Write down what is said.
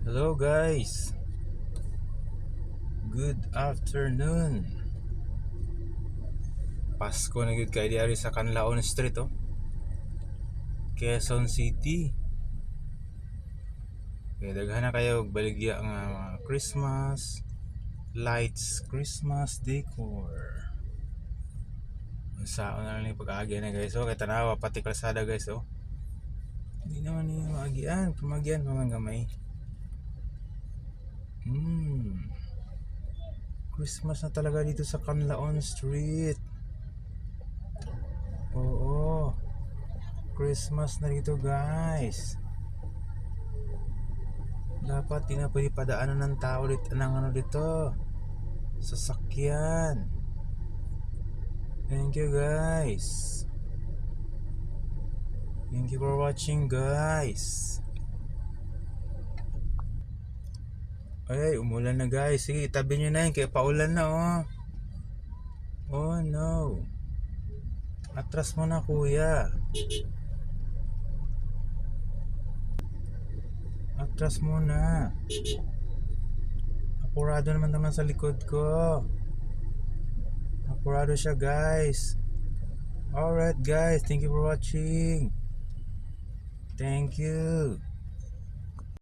Hello guys, good afternoon. Pasko na gud kay diari sa Canlaon Street Quezon City. Kaya daghan na kayo og baligya nga mga Christmas lights, Christmas decor. Unsaon na lang ni pag-agi na guys kay tanawa pati kalsada guys Hindi naman ni maagian, pamagian pa man gamay. Christmas na talaga dito sa Canlaon Street. Oo. Christmas na dito guys. Dapat di na pwede padaanan ng tao dito, ng dito, sasakyan. Thank you guys. Thank you for watching guys. Ay, umulan na guys. Sige, itabi nyo na yun kaya paulan na Oh no. Atras mo na kuya. Atras mo na. Apurado naman sa likod ko. Apurado siya guys. Alright guys, thank you for watching. Thank you.